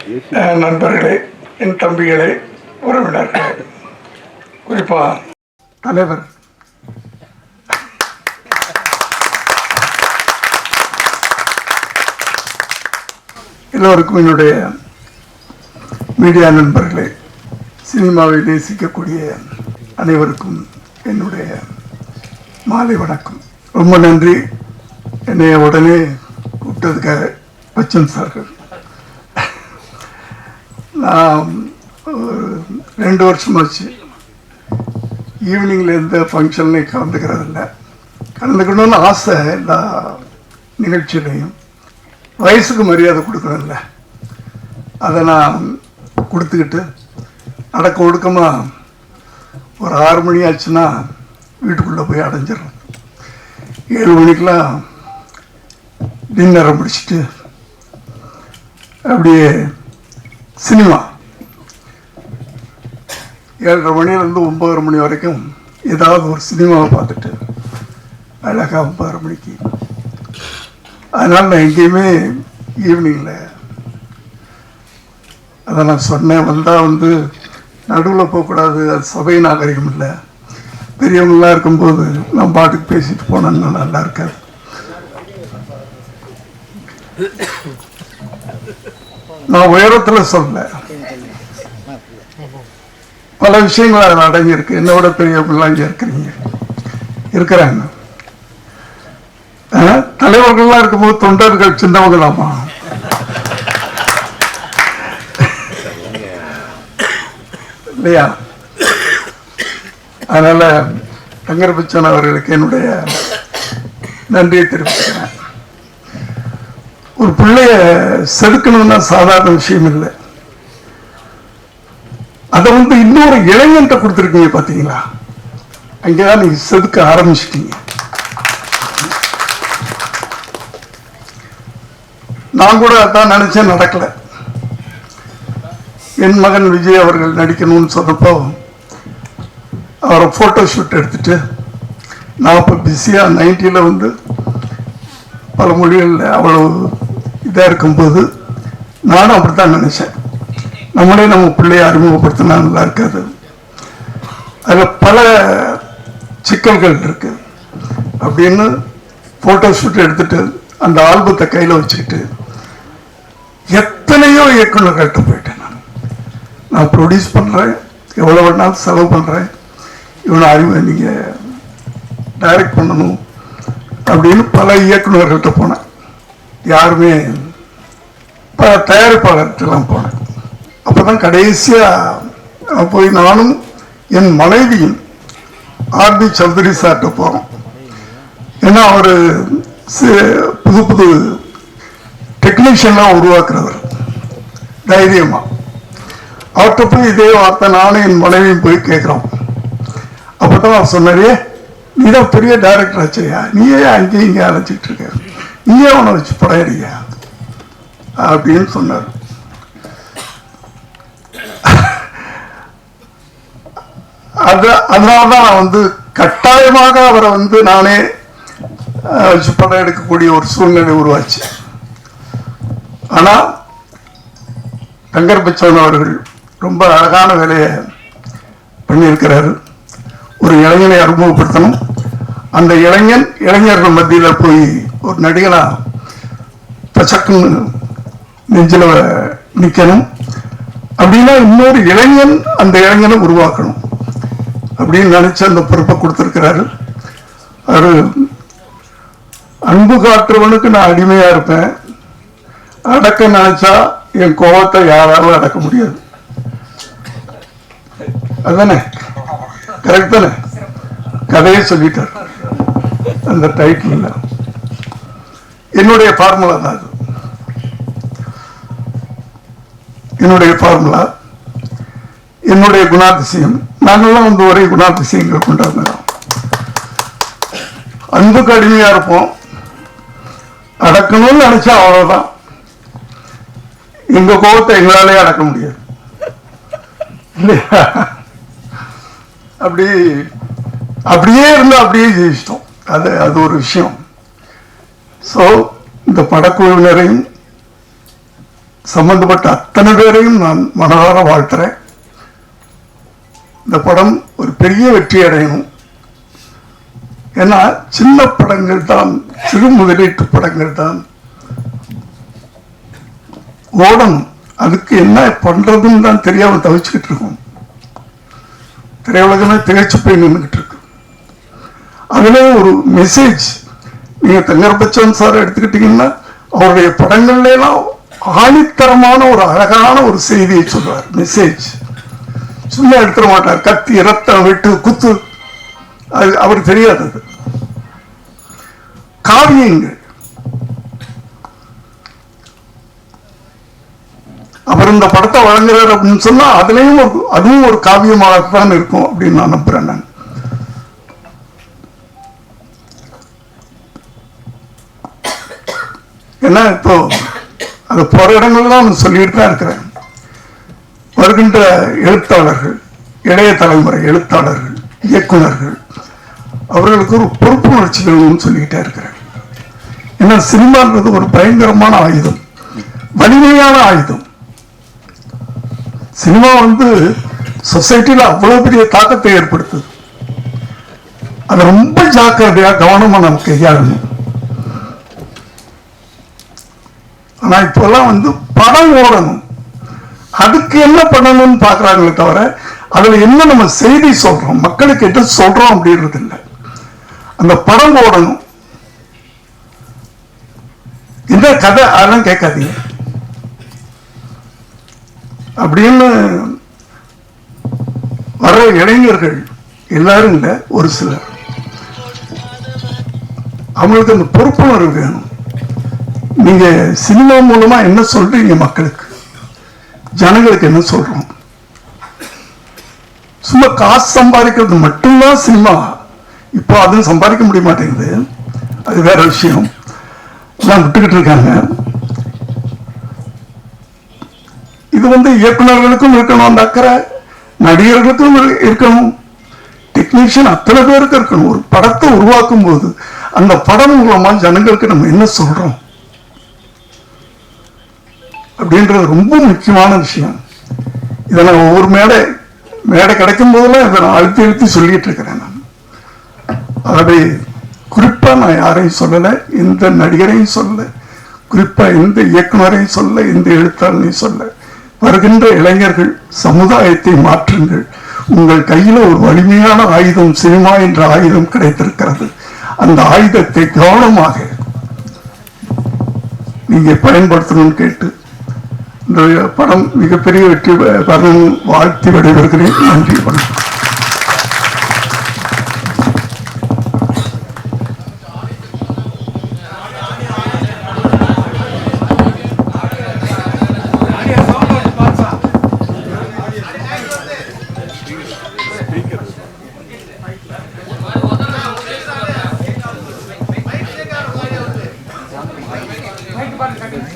நண்பர்களே, என் தம்பிகளே, உறவினர்களே, குறிப்பா தலைவர் எல்லோருக்கும், என்னுடைய மீடியா நண்பர்களே, சினிமாவை நேசிக்கக்கூடிய அனைவருக்கும் என்னுடைய மாலை வணக்கம். ரொம்ப நன்றி என்னைய உடனே கூப்பிட்டதுக்காக பச்சன் சார்கள். நான் 2 வருஷமாச்சு ஈவினிங்கில் எந்த ஃபங்க்ஷன்லையும் கலந்துக்கிறதில்ல. கலந்துக்கணும்னு ஆசை எல்லா நிகழ்ச்சியிலையும். வயசுக்கு மரியாதை கொடுக்கணும்ல, அதை நான் கொடுத்துக்கிட்டு அடக்க ஒடுக்கமாக ஒரு 6 மணி ஆச்சுன்னா வீட்டுக்குள்ளே போய் அடைஞ்சிடறேன். 7 மணிக்கெலாம் டின்னரை முடிச்சுட்டு அப்படியே சினிமா 7:30 மணிலேருந்து 9 மணி வரைக்கும் ஏதாவது ஒரு சினிமாவை பார்த்துட்டு அழகாக 9 மணிக்கு. அதனால் நான் எங்கேயுமே ஈவினிங்கில், அதை நான் சொன்னேன், வந்தால் நடுவில் போகக்கூடாது, அது சபை நாகரிகம் இல்லை. பெரியவங்களாம் இருக்கும்போது நான் பாட்டுக்கு பேசிட்டு போனேன்னா நல்லா இருக்காது. நான் உயரத்தில் சொல்ல, பல விஷயங்கள் அதில் அடங்கியிருக்கு. என்னோட பெரியவங்களாம் இங்கே இருக்கிறாங்க. தலைவர்கள்லாம் இருக்கும்போது தொண்டர்கள் சின்னவங்களாமா? இல்லையா? அதனால தங்கர் பச்சன் அவர்களுக்கு என்னுடைய நன்றியை தெரிவிக்கிறேன். ஒரு பிள்ளைய செதுக்கணும்னா சாதாரண விஷயம் இல்லை. அதை இன்னொரு இளைஞன்ட்ட கொடுத்துருக்கீங்க பார்த்தீங்களா? அங்கேதான் நீங்க செதுக்க ஆரம்பிச்சிட்டீங்க. நான் கூட அதான் நினைச்சேன், நடக்கல. என் மகன் விஜய் அவர்கள் நடிக்கணும்னு சொன்னப்போ அவரை போட்டோ ஷூட் எடுத்துட்டு, நான் இப்போ பிஸியாக 90ல் பல மொழிகளில் அவ்வளவு இதாக இருக்கும்போது நானும் அப்படித்தான் நினைச்சேன். நம்மளே நம்ம பிள்ளையை அறிமுகப்படுத்தினா நல்லா இருக்காது. அதில் பல சிக்கல்கள் இருக்கு அப்படின்னு போட்டோ ஷூட் எடுத்துட்டு அந்த ஆல்பத்தை கையில் வச்சுக்கிட்டு எத்தனையோ இயக்குநர்கள்ட்ட போயிட்டேன். நான் ப்ரொடியூஸ் பண்ணுறேன், எவ்வளோ வேணாலும் செலவு பண்ணுறேன், இவனை நீங்கள் டைரக்ட் பண்ணணும் அப்படின்னு பல இயக்குநர்கள்ட்ட போனேன். யாருமே பல தயாரிப்பாளர்கிட்டலாம் போனேன். அப்போ தான் கடைசியாக போய் நானும் என் மனைவியும் ஆர்பி சௌத்ரி சார்கிட்ட போகிறோம். ஏன்னா அவர் புது புது டெக்னீஷியன்லாம் உருவாக்குறவர். தைரியமா அவர்கிட்ட போய் இதே வார்த்தை நானும் என் மனைவியும் போய் கேட்குறோம். அப்பதான் அவர் சொன்னாரே, நீதான் பெரிய டைரக்டர் ஆச்சையா, நீயே அங்கேயும் இங்கே அழைச்சிட்டு இருக்க, நீயே அவனை வச்சு படையறியா அப்படின்னு சொன்னார். அதனாலதான் நான் கட்டாயமாக அவரை நானே வச்சு படம் எடுக்கக்கூடிய ஒரு சூழ்நிலை உருவாச்சு. ஆனா தங்கர் பச்சன் அவர்கள் ரொம்ப அழகான வேலையை பண்ணியிருக்கிறாரு. ஒரு இளைஞனை அறிமுகப்படுத்தணும், அந்த இளைஞர்கள் மத்தியில் போய் ஒரு நடிகனா பச்சக்குன்னு நெஞ்சில நிற்கணும். அப்படின்னா இன்னொரு இளைஞன் அந்த இளைஞனை உருவாக்கணும் அப்படின்னு நினைச்சு அந்த பொறுப்பை கொடுத்திருக்கிறாரு. அவரு அன்பு காட்டுறவனுக்கு நான் அடிமையா இருப்பேன், அடக்க நினைச்சா என் கோபத்தை யாராலும் அடக்க முடியாது. அதுதானே? கரெக்ட் தானே? கதையை சொல்லிட்டார் அந்த டைட்டில். என்னுடைய ஃபார்முலா தான் அது. என்னுடைய ஃபார்முலா, என்னுடைய குணாதிசயம். நாங்கள்லாம் ஒரே குணாதிசயங்கள் கொண்டாடுறோம். அன்புக்கு அடிமையா இருப்போம், அடக்கணும்னு நினைச்சா அவ்வளவுதான். எங்க கோபத்தை எங்களாலே அடக்க முடியாது இல்லையா? அப்படியே இருந்தா அப்படியே ஜெயிச்சிட்டோம். அது ஒரு விஷயம். ஸோ இந்த படக்குழுவினரையும் சம்பந்தப்பட்ட அத்தனை பேரையும் நான் மனதார வாழ்த்துறேன். இந்த படம் ஒரு பெரிய வெற்றி அடையணும். ஏன்னா சின்ன படங்கள் தான், சிறு முதலீட்டு படங்கள் தான் ஓடணும். அதுக்கு என்ன பண்றதுன்னு தான் தெரியாம தவிச்சுக்கிட்டு இருக்கோம். திரையுலகமே திகைச்சு போய் நின்றுகிட்டு இருக்கு. அதுல ஒரு மெசேஜ், நீங்க தங்கர் பச்சன் சார் எடுத்துக்கிட்டீங்கன்னா அவருடைய படங்கள்ல எல்லாம் ஆணித்தரமான ஒரு அழகான ஒரு செய்தியை சொல்றார். மெசேஜ் சும்மா எடுத்துட மாட்டார். கத்தி, ரத்தம், வெட்டு, குத்து, அது அவருக்கு தெரியாதது. காவியங்கள், அவர் இந்த படத்தை வழங்குறார் அப்படின்னு சொன்னா அதுலயும் அதுவும் ஒரு காவியமாகத்தான் இருக்கும் அப்படின்னு நான் நம்புறேன். நான் ஏன்னா இப்போ அது போற இடங்கள்லாம் நான் சொல்லிட்டு தான் இருக்கிறேன். வருகின்ற எழுத்தாளர்கள், இளைய தலைமுறை எழுத்தாளர்கள், இயக்குநர்கள், அவர்களுக்கு ஒரு பொறுப்புணர்ச்சி வேணும்னு சொல்லிக்கிட்டே இருக்கிறேன். ஏன்னா சினிமான்றது ஒரு பயங்கரமான ஆயுதம், வலிமையான ஆயுதம். சினிமா சொசைட்டில அவ்வளவு பெரிய தாக்கத்தை ஏற்படுத்துது. அதை ரொம்ப ஜாக்கிரதையா கவனமா நம்ம கையாளணும். ஆனா இப்பெல்லாம் படம் ஓடணும், அதுக்கு என்ன பண்ணணும்னு பாக்குறாங்களே தவிர அதுல என்ன நம்ம செய்தி சொல்றோம், மக்களுக்கு என்ன சொல்றோம் அப்படின்றது இல்லை. அந்த படம் ஓடணும், இந்த கதை அதெல்லாம் கேட்காதீங்க அப்படின்னு வர இளைஞர்கள் எல்லாரும் இல்லை, ஒரு சிலர், அவங்களுக்கு அந்த பொறுப்புணர்வு வேணும். நீங்க சினிமா மூலமா என்ன சொல்றீங்க மக்களுக்கு, ஜனங்களுக்கு என்ன சொல்றோம்? சும்மா காசு சம்பாதிக்கிறது மட்டும்தான் சினிமா. இப்போ அதுவும் சம்பாதிக்க முடிய மாட்டேங்குது, அது வேற விஷயம். எல்லாம் விட்டுக்கிட்டு இருக்காங்க. இது இயக்குநர்களுக்கும் இருக்கணும் அந்த அக்கறை, நடிகர்களுக்கும் இருக்கணும், டெக்னீஷியன் அத்தனை பேருக்கு இருக்கணும். ஒரு படத்தை உருவாக்கும் போது அந்த படம் மூலமா ஜனங்களுக்கு நம்ம என்ன சொல்றோம் அப்படின்றது ரொம்ப முக்கியமான விஷயம். இதை நான் ஒவ்வொரு மேடை கிடைக்கும் போதெல்லாம் இதை நான் அழுத்தி அழுத்தி சொல்லிட்டு இருக்கிறேன். நான் ஆகவே குறிப்பா நான் யாரையும் சொல்லலை, எந்த நடிகரையும் சொல்லலை, குறிப்பா எந்த இயக்குனரையும் சொல்ல, எந்த எழுத்தாளரையும் சொல்ல. வருகின்ற இளைஞர்கள் சமுதாயத்தை மாற்றுங்கள். உங்கள் கையில ஒரு வலிமையான ஆயுதம், சினிமா என்ற ஆயுதம் கிடைத்திருக்கிறது. அந்த ஆயுதத்தை கவனமாக நீங்க பயன்படுத்தணும்னு கேட்டு இந்த படம் மிகப்பெரிய வெற்றி பெறணும் வாழ்த்தி விடைபெறுகிறேன். நன்றி, வணக்கம்.